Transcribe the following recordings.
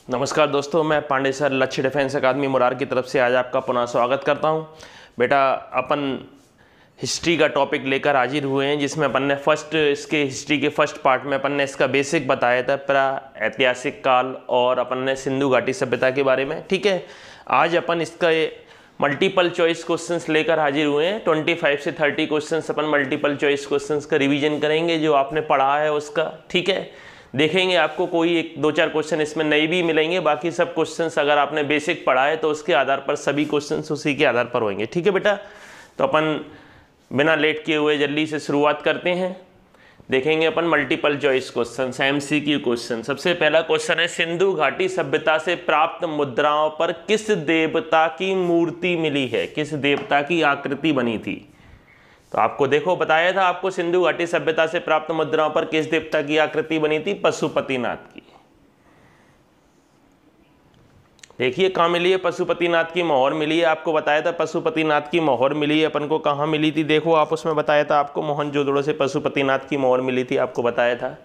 नमस्कार दोस्तों, मैं पांडे सर लक्ष्य डिफेंस अकादमी मुरार की तरफ से आज आपका पुनः स्वागत करता हूं। बेटा, अपन हिस्ट्री का टॉपिक लेकर हाजिर हुए हैं, जिसमें अपन ने इसके हिस्ट्री के फर्स्ट पार्ट में अपन ने इसका बेसिक बताया था, ऐतिहासिक काल, और अपन ने सिंधु घाटी सभ्यता के बारे में। ठीक है, आज अपन इसका मल्टीपल चॉइस क्वेश्चंस लेकर हाजिर हुए हैं। 25 से 30 क्वेश्चंस अपन मल्टीपल चॉइस क्वेश्चंस का रिवीजन करेंगे, जो आपने पढ़ा है उसका। ठीक है, देखेंगे आपको कोई एक दो चार क्वेश्चन इसमें नए भी मिलेंगे, बाकी सब क्वेश्चंस अगर आपने बेसिक पढ़ा है तो उसके आधार पर सभी क्वेश्चंस उसी के आधार पर होंगे। ठीक है बेटा, तो अपन बिना लेट किए हुए जल्दी से शुरुआत करते हैं। देखेंगे अपन multiple choice question, MCQ question. सबसे पहला क्वेश्चन है, सिंधु घाटी सभ्यता से प्राप्त मुद्राओं पर किस देवता की मूर्ति मिली है, किस देवता की आकृति बनी थी? तो आपको देखो बताया था आपको, सिंधु घाटी सभ्यता से प्राप्त मुद्राओं पर किस देवता की आकृति बनी थी? पशुपतिनाथ की। देखिए कहाँ मिली है? पशुपतिनाथ की मोहर मिली है। आपको बताया था पशुपतिनाथ की मोहर मिली है अपन को। कहाँ मिली थी? देखो आप, उसमें बताया था आपको मोहनजोदड़ो से पशुपतिनाथ की मोहर मिली थी, आपको बताया था।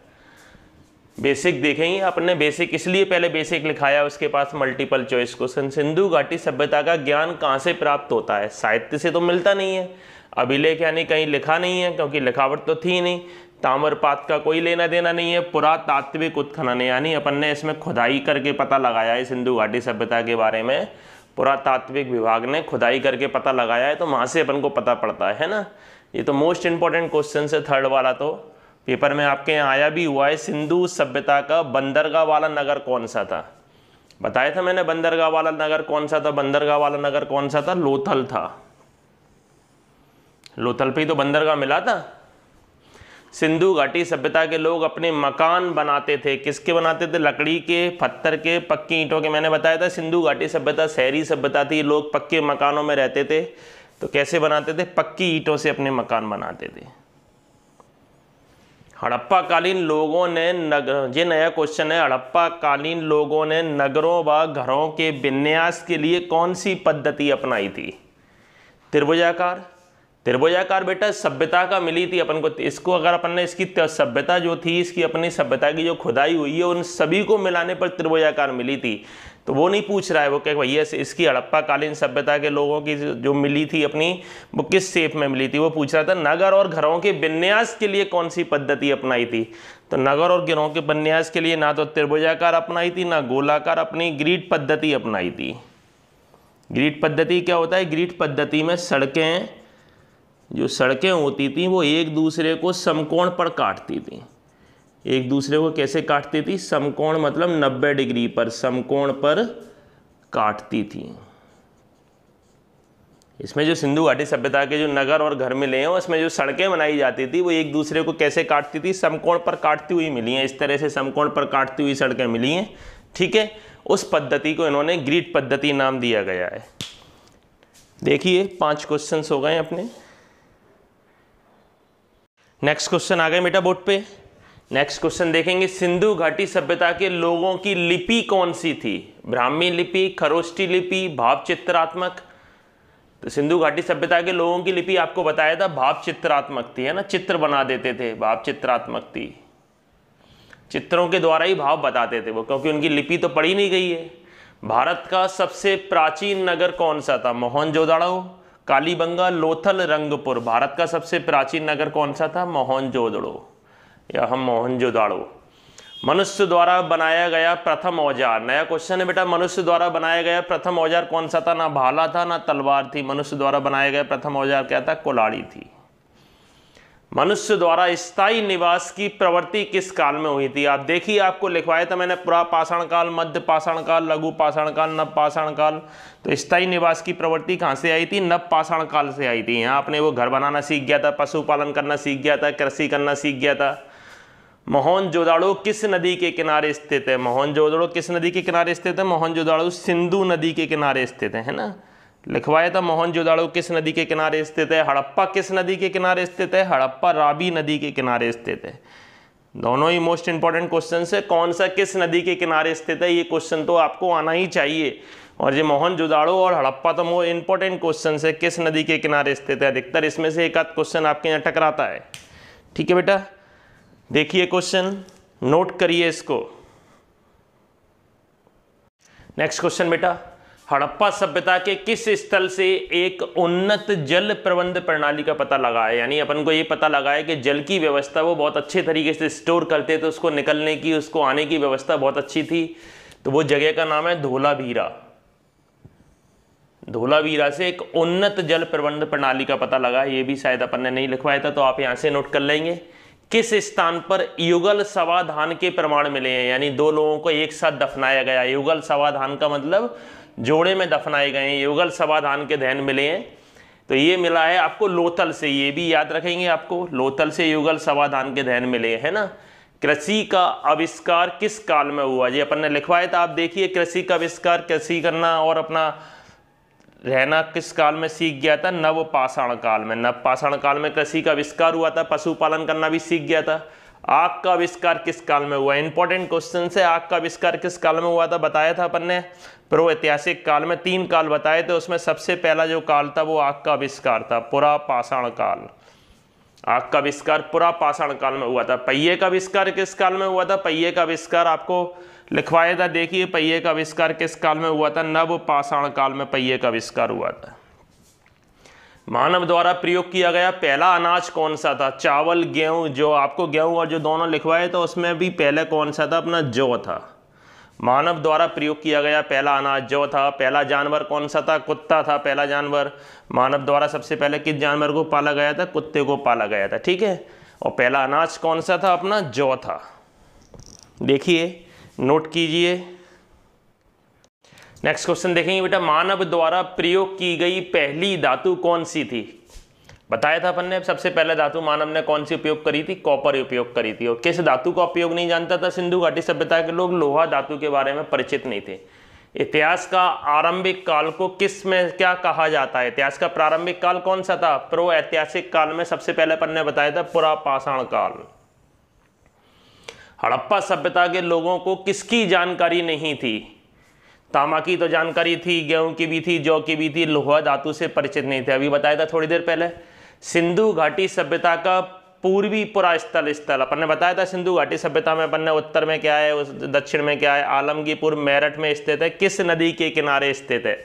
बेसिक देखेंगे अपन ने, बेसिक इसलिए पहले बेसिक लिखाया, उसके पास मल्टीपल चॉइस क्वेश्चन। सिंधु घाटी सभ्यता का ज्ञान कहाँ से प्राप्त होता है? साहित्य से तो मिलता नहीं है, अभिलेख यानी कहीं लिखा नहीं है, क्योंकि लिखावट तो थी नहीं। ताम्रपात का कोई लेना देना नहीं है। पुरातात्विक उत्खनन यानी अपन ने इसमें खुदाई करके पता लगाया है सिंधु घाटी सभ्यता के बारे में। पुरातात्विक विभाग ने खुदाई करके पता लगाया है, तो वहाँ से अपन को पता पड़ता है ना। ये तो मोस्ट इंपॉर्टेंट क्वेश्चन है, थर्ड वाला तो पेपर में आपके यहाँ आया भी हुआ है। सिंधु सभ्यता का बंदरगाह वाला नगर कौन सा था? बताया था मैंने, बंदरगाह वाला नगर कौन सा था? बंदरगाह वाला नगर कौन सा था? लोथल था। लोथल पे ही तो बंदरगाह मिला था। सिंधु घाटी सभ्यता के लोग अपने मकान बनाते थे, किसके बनाते थे? लकड़ी के, पत्थर के, पक्की ईंटों के। मैंने बताया था सिंधु घाटी सभ्यता शहरी सभ्यता थी, लोग पक्के मकानों में रहते थे। तो कैसे बनाते थे? पक्की ईंटों से अपने मकान बनाते थे। हड़प्पा कालीन लोगों ने नगर, ये नया क्वेश्चन है, हड़प्पा कालीन लोगों ने नगरों व घरों के विन्यास के लिए कौन सी पद्धति अपनाई थी? त्रिभुजाकार। त्रिभुजाकार बेटा सभ्यता का मिली थी अपन को। इसको अगर अपन ने इसकी सभ्यता जो थी, इसकी अपनी सभ्यता की जो खुदाई हुई है, उन सभी को मिलाने पर त्रिभुजाकार मिली थी। तो वो नहीं पूछ रहा है वो, क्या भैया इसकी हड़प्पा कालीन सभ्यता के लोगों की जो मिली थी अपनी, वो किस शेप में मिली थी? वो पूछ रहा था नगर और घरों के विन्यास के लिए कौन सी पद्धति अपनाई थी। तो नगर और घरों के विन्यास के लिए ना तो त्रिभुजाकार अपनाई थी, ना गोलाकार, अपनी ग्रिड पद्धति अपनाई थी। ग्रिड पद्धति क्या होता है? ग्रिड पद्धति में सड़कें, जो सड़कें होती थी वो एक दूसरे को समकोण पर काटती थी। एक दूसरे को कैसे काटती थी? समकोण मतलब 90 डिग्री पर, समकोण पर काटती थी। इसमें जो सिंधु घाटी सभ्यता के जो नगर और घर मिले हैं, उसमें जो सड़कें बनाई जाती थी वो एक दूसरे को कैसे काटती थी? समकोण पर काटती हुई मिली हैं। इस तरह से समकोण पर काटती हुई सड़कें मिली हैं। ठीक है, उस पद्धति को इन्होंने ग्रिड पद्धति नाम दिया गया है। देखिए 5 क्वेश्चन हो गए अपने। नेक्स्ट क्वेश्चन आ गए बेटा बोर्ड पे। नेक्स्ट क्वेश्चन देखेंगे, सिंधु घाटी सभ्यता के लोगों की लिपि कौन सी थी? ब्राह्मी लिपि, खरोष्टी लिपि, भाव चित्रात्मक। तो सिंधु घाटी सभ्यता के लोगों की लिपि आपको बताया था भाव चित्रात्मक थी, है ना। चित्र बना देते थे, भाव चित्रात्मक थी। चित्रों के द्वारा ही भाव बताते थे वो, क्योंकि उनकी लिपि तो पढ़ी नहीं गई है। भारत का सबसे प्राचीन नगर कौन सा था? मोहनजोदड़ो, कालीबंगा, लोथल, रंगपुर। भारत का सबसे प्राचीन नगर कौन सा था? मोहनजोदड़ो या हम मोहनजोदड़ो। मनुष्य द्वारा बनाया गया प्रथम औजार, नया क्वेश्चन है बेटा। मनुष्य द्वारा बनाया गया प्रथम औजार कौन सा था? ना भाला था, ना तलवार थी। मनुष्य द्वारा बनाया गया प्रथम औजार क्या था? कुल्हाड़ी थी। मनुष्य द्वारा स्थायी निवास की प्रवृत्ति किस काल में हुई थी? आप देखिए, आपको लिखवाया था मैंने, पुरा पाषाण काल, मध्य पाषाण काल, लघु पाषाण काल, नव पाषाण काल। तो स्थायी निवास की प्रवृत्ति कहाँ से आई थी? नव पाषाण काल से आई थी। यहाँ अपने वो घर बनाना सीख गया था, पशुपालन करना सीख गया था, कृषि करना सीख गया था। मोहनजोदड़ो किस नदी के किनारे स्थित है? मोहनजोदड़ो किस नदी के किनारे स्थित है? मोहनजोदड़ो सिंधु नदी के किनारे स्थित है ना। लिखवाया था मोहनजोदड़ो किस नदी के किनारे स्थित है। हड़प्पा किस नदी के किनारे स्थित है? हड़प्पा रावी नदी के किनारे स्थित है। दोनों ही मोस्ट इंपॉर्टेंट क्वेश्चन है। कौन सा किस नदी के किनारे स्थित है, ये क्वेश्चन तो आपको आना ही चाहिए। और ये मोहनजोदड़ो और हड़प्पा तो मोस्ट इंपॉर्टेंट क्वेश्चन है, किस नदी के किनारे स्थित है। अधिकतर इसमें से एक आध क्वेश्चन आपके यहाँ टकराता है। ठीक है बेटा, देखिए क्वेश्चन, नोट करिए इसको। नेक्स्ट क्वेश्चन बेटा, हड़प्पा सभ्यता के किस स्थल से एक उन्नत जल प्रबंध प्रणाली का पता लगा है? यानी अपन को ये पता लगा है कि जल की व्यवस्था वो बहुत अच्छे तरीके से स्टोर करते थे, उसको निकलने की, उसको आने की व्यवस्था बहुत अच्छी थी। तो वो जगह का नाम है धोलावीरा। धोलावीरा से एक उन्नत जल प्रबंध प्रणाली का पता लगा। ये भी शायद अपन ने नहीं लिखवाया था, तो आप यहाँ से नोट कर लेंगे। किस स्थान पर युगल समाधान के प्रमाण मिले हैं? यानी दो लोगों को एक साथ दफनाया गया। युगल समाधान का मतलब जोड़े में दफनाए गए हैं, युगल समाधान के ध्यान मिले हैं। तो ये मिला है आपको लोथल से, ये भी याद रखेंगे आपको, लोथल से युगल समाधान के ध्यान मिले है ना। कृषि का आविष्कार किस काल में हुआ? जी अपन ने लिखवाया था, आप देखिए, कृषि का आविष्कार, कृषि करना और अपना रहना किस काल में सीख गया था? नवपाषाण काल में। नवपाषाण काल में कृषि का आविष्कार हुआ था, पशुपालन करना भी सीख गया था। आग का आविष्कार किस काल में हुआ? इंपॉर्टेंट क्वेश्चन है, आग का आविष्कार किस काल में हुआ था? बताया था अपन ने पूर्व ऐतिहासिक काल में 3 काल बताए थे, उसमें सबसे पहला जो काल था वो आग का आविष्कार था, पुरापाषाण काल। आग का आविष्कार पुरापाषाण काल में हुआ था। पहिए का आविष्कार किस काल में हुआ था? पहिए का आविष्कार आपको लिखवाया था, देखिए पहिए का आविष्कार किस काल में हुआ था? नवपाषाण काल में पहिए का आविष्कार हुआ था। मानव द्वारा प्रयोग किया गया पहला अनाज कौन सा था? चावल, गेहूं? जो आपको गेहूं और जो दोनों लिखवाए तो उसमें भी पहले कौन सा था? अपना जौ था। मानव द्वारा प्रयोग किया गया पहला अनाज जौ था। पहला जानवर कौन सा था? कुत्ता था पहला जानवर। मानव द्वारा सबसे पहले किस जानवर को पाला गया था? कुत्ते को पाला गया था, ठीक है। और पहला अनाज कौन सा था? अपना जौ था। देखिए, नोट कीजिए। नेक्स्ट क्वेश्चन देखेंगे बेटा, मानव द्वारा प्रयोग की गई पहली धातु कौन सी थी? बताया था अपन ने, सबसे पहले धातु मानव ने कौन सी उपयोग करी थी? कॉपर उपयोग करी थी। और किस धातु का उपयोग नहीं जानता था सिंधु घाटी सभ्यता के लोग? लोहा धातु के बारे में परिचित नहीं थे। इतिहास का आरंभिक काल को किस में क्या कहा जाता है? इतिहास का प्रारंभिक काल कौन सा था? पूर्व ऐतिहासिक काल में सबसे पहले अपन ने बताया था पुरापाषाण काल। हड़प्पा सभ्यता के लोगों को किसकी जानकारी नहीं थी? तांबा की तो जानकारी थी, गेहूं की भी थी, जौ की भी थी, लोहा धातु से परिचित नहीं थे, अभी बताया था थोड़ी देर पहले। सिंधु घाटी सभ्यता का पूर्वी पुरा स्थल अपन ने बताया था। सिंधु घाटी सभ्यता में अपन ने उत्तर में क्या है, उस दक्षिण में क्या है? आलमगीरपुर मेरठ में स्थित है। किस नदी के किनारे स्थित है?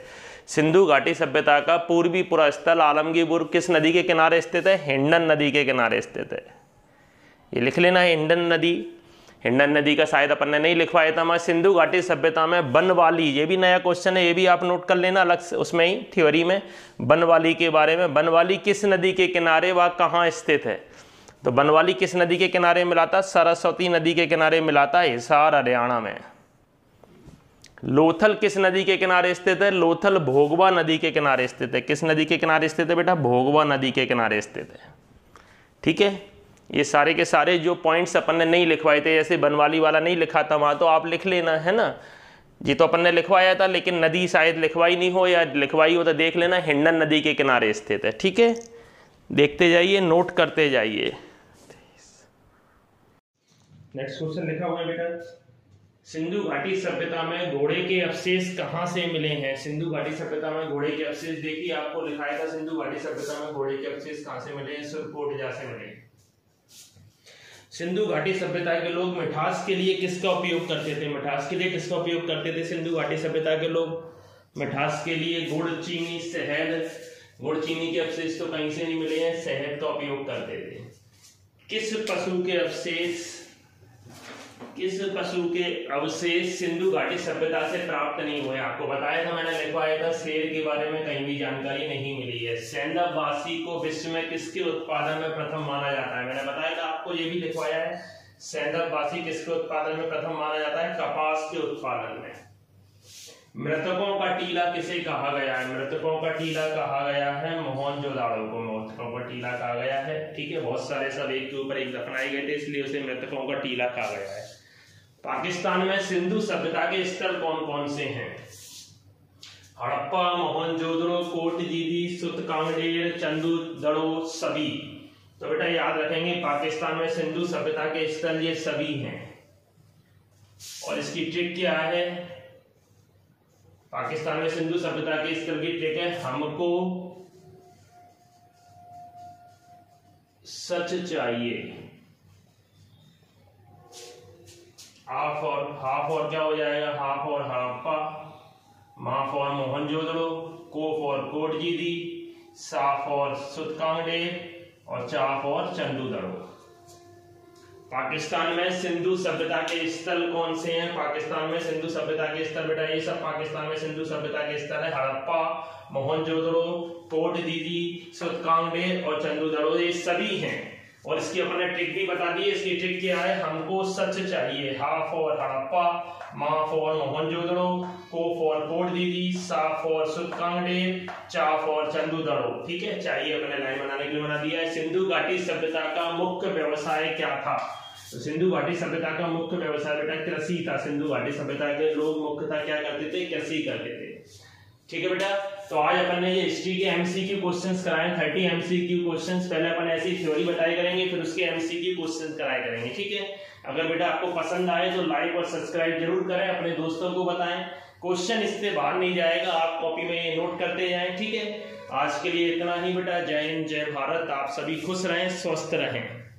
सिंधु घाटी सभ्यता का पूर्वी पुरा स्थल आलमगीरपुर किस नदी के किनारे स्थित है? हिंडन नदी के किनारे स्थित है। ये लिख लेना है, हिंडन नदी। हिंडन नदी का शायद अपन ने नहीं लिखवाया था। मैं सिंधु घाटी सभ्यता में बनवाली, ये भी नया क्वेश्चन है, ये भी आप नोट कर लेना अलग से, उसमें ही थ्योरी में बनवाली के बारे में। बनवाली किस नदी के किनारे व कहाँ स्थित है? तो बनवाली किस नदी के किनारे मिला था? सरस्वती नदी के किनारे मिला था, हिसार हरियाणा में। लोथल किस नदी के किनारे स्थित है? लोथल भोगवा नदी के किनारे स्थित है। किस नदी के किनारे स्थित है बेटा? भोगवा नदी के किनारे स्थित है, ठीक है। ये सारे के सारे जो पॉइंट्स अपन ने नहीं लिखवाए थे, जैसे बनवाली वाला नहीं लिखा था वहाँ, तो आप लिख लेना, है ना। जी तो अपन ने लिखवाया था, लेकिन नदी शायद लिखवाई नहीं हो, या लिखवाई हो तो देख लेना, हिंडन नदी के किनारे स्थित है, ठीक है। देखते जाइए, नोट करते जाइए। नेक्स्ट क्वेश्चन लिखा हुआ है बेटा, सिंधु घाटी सभ्यता में घोड़े के अवशेष कहाँ से मिले हैं? सिंधु घाटी सभ्यता में घोड़े के अवशेष, देखिए आपको लिखाया था सिंधु घाटी सभ्यता में घोड़े के अवशेष कहाँ से मिले हैं? सुरकोटजा से मिले। सिंधु घाटी सभ्यता के लोग मिठास के लिए किसका उपयोग करते थे? मिठास के लिए किसका उपयोग करते थे सिंधु घाटी सभ्यता के लोग? मिठास के लिए गुड़, चीनी, शहद। गुड़ चीनी के अवशेष तो कहीं से नहीं मिले हैं, शहद का उपयोग करते थे। किस पशु के अवशेष सिंधु घाटी सभ्यता से प्राप्त नहीं हुए? आपको बताया था, मैंने लिखवाया था, शेर के बारे में कहीं भी जानकारी नहीं मिली है। सेंधव-वासी को विश्व में किसके उत्पादन में प्रथम माना जाता है? मैंने बताया था आपको, ये भी लिखवाया है। सेंधव-वासी किसके उत्पादन में प्रथम माना जाता है? कपास के उत्पादन में। मृतकों का टीला किसे कहा गया है? मृतकों का टीला कहा गया है मोहनजोदाड़ो को। मृतकों का टीला कहा गया है, ठीक है। बहुत सारे सब एक के ऊपर एक दफनाए गए थे, इसलिए उसे मृतकों का टीला कहा गया है। पाकिस्तान में सिंधु सभ्यता के स्थल कौन कौन से हैं? हड़प्पा, मोहनजोदड़ो, कोटजीदी, सुतकांगेर, चंदूदड़ो, सभी। तो बेटा याद रखेंगे, पाकिस्तान में सिंधु सभ्यता के स्थल ये सभी हैं। और इसकी ट्रिक क्या है? पाकिस्तान में सिंधु सभ्यता के स्थल की ट्रिक है, हमको सच चाहिए। हाफ और क्या हो जाएगा? हाफ और हड़प्पा, मा फॉर मोहनजोदड़ो, को फॉर कोटजीदी, सा फॉर सुतकांगडेर और चा फॉर चंदूदड़ो। पाकिस्तान में सिंधु सभ्यता के स्थल कौन से हैं? पाकिस्तान में सिंधु सभ्यता के स्थल बेटा ये सब पाकिस्तान में सिंधु सभ्यता के स्थल है। हड़प्पा, मोहनजोदड़ो, कोटदीदी, सुतकांगडेर और चंदूदड़ो ये सभी हैं। और इसकी अपन ने ट्रिक भी बता दी है। इसकी ट्रिक क्या है? हमको सच चाहिए। हा फॉर हड़प्पा, मा फॉर मोहनजोदड़ो, को फॉर कोटदीदी, सा फॉर सुतकांगडेर, चा फॉर चंदूदड़ो। ठीक है, चाहिए अपने लाइन बनाने के लिए बना दिया है। सिंधु घाटी सभ्यता का मुख्य व्यवसाय क्या था? तो सिंधु घाटी सभ्यता का मुख्य व्यवसाय बेटा कृषि था। सिंधु घाटी सभ्यता के लोग मुख्यतः क्या करते थे? कृषि करते थे। ठीक है बेटा, तो आज अपन ने ये हिस्ट्री के एमसीक्यू क्वेश्चंस कराए, 30 एमसीक्यू क्वेश्चंस। पहले अपन ऐसी थ्योरी बताया करेंगे, फिर उसके एमसीक्यू क्वेश्चंस कराया करेंगे। ठीक है, अगर बेटा आपको पसंद आए तो लाइक और सब्सक्राइब जरूर करें, अपने दोस्तों को बताएं। क्वेश्चन इससे बाहर नहीं जाएगा, आप कॉपी में नोट करते जाएं। ठीक है, आज के लिए इतना ही बेटा। जय हिंद, जय भारत। आप सभी खुश रहें, स्वस्थ रहें।